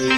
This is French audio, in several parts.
Je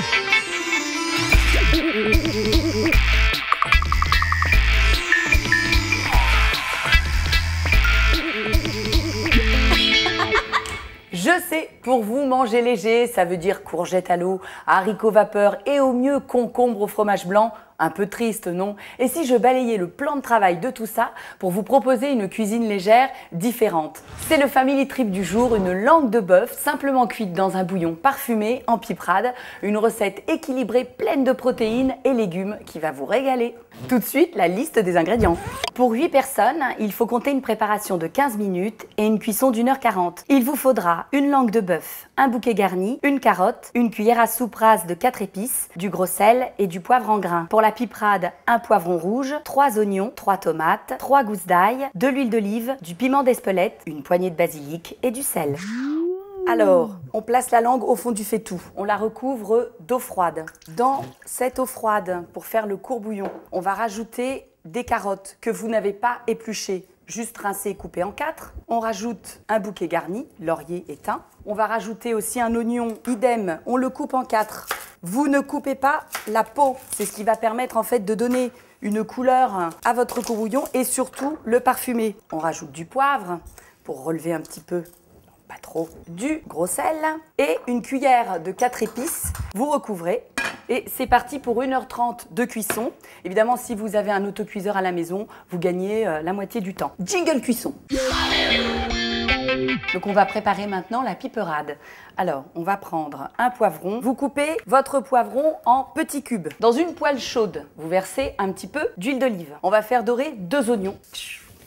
sais, pour vous, manger léger, ça veut dire courgettes à l'eau, haricots vapeur et au mieux concombre au fromage blanc. Un peu triste, non? Et si je balayais le plan de travail de tout ça pour vous proposer une cuisine légère différente? C'est le Family Trip du jour, une langue de bœuf simplement cuite dans un bouillon parfumé en piperade, une recette équilibrée pleine de protéines et légumes qui va vous régaler. Tout de suite, la liste des ingrédients. Pour 8 personnes, il faut compter une préparation de 15 minutes et une cuisson d'1h40. Il vous faudra une langue de bœuf, un bouquet garni, une carotte, une cuillère à soupe rase de 4 épices, du gros sel et du poivre en grains. Pour la piperade, un poivron rouge, 3 oignons, 3 tomates, 3 gousses d'ail, de l'huile d'olive, du piment d'Espelette, une poignée de basilic et du sel. Alors, on place la langue au fond du faitout. On la recouvre d'eau froide. Dans cette eau froide, pour faire le courbouillon, on va rajouter des carottes que vous n'avez pas épluchées, juste rincées et coupées en 4. On rajoute un bouquet garni, laurier et thym. On va rajouter aussi un oignon, idem, on le coupe en 4. Vous ne coupez pas la peau, c'est ce qui va permettre en fait de donner une couleur à votre courbouillon et surtout le parfumer. On rajoute du poivre pour relever un petit peu, pas trop, du gros sel et une cuillère de 4 épices. Vous recouvrez et c'est parti pour 1h30 de cuisson. Évidemment, si vous avez un autocuiseur à la maison, vous gagnez la moitié du temps. Jingle cuisson. Donc on va préparer maintenant la piperade. Alors, on va prendre un poivron. Vous coupez votre poivron en petits cubes. Dans une poêle chaude, vous versez un petit peu d'huile d'olive. On va faire dorer 2 oignons,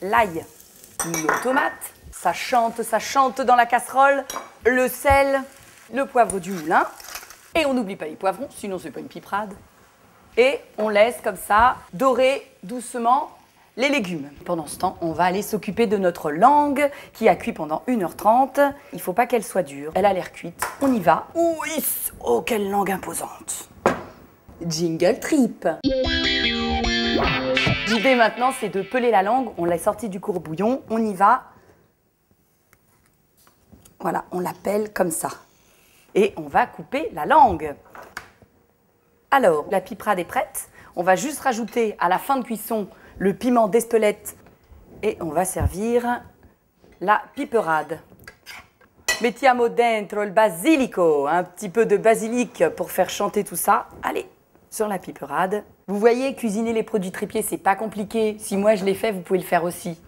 l'ail, nos tomates. Ça chante dans la casserole. Le sel, le poivre du moulin. Et on n'oublie pas les poivrons, sinon c'est pas une piperade. Et on laisse comme ça dorer doucement les légumes. Pendant ce temps, on va aller s'occuper de notre langue qui a cuit pendant 1h30. Il ne faut pas qu'elle soit dure. Elle a l'air cuite. On y va. Oui. Oh, quelle langue imposante. Jingle trip. L'idée maintenant, c'est de peler la langue. On l'a sortie du courbouillon. On y va. Voilà, on la pèle comme ça. Et on va couper la langue. Alors, la piperade est prête. On va juste rajouter à la fin de cuisson le piment d'Espelette et on va servir la piperade. Mettiamo dentro il basilico, un petit peu de basilic pour faire chanter tout ça. Allez, sur la piperade. Vous voyez, cuisiner les produits tripiers, c'est pas compliqué. Si moi je l'ai fait, vous pouvez le faire aussi.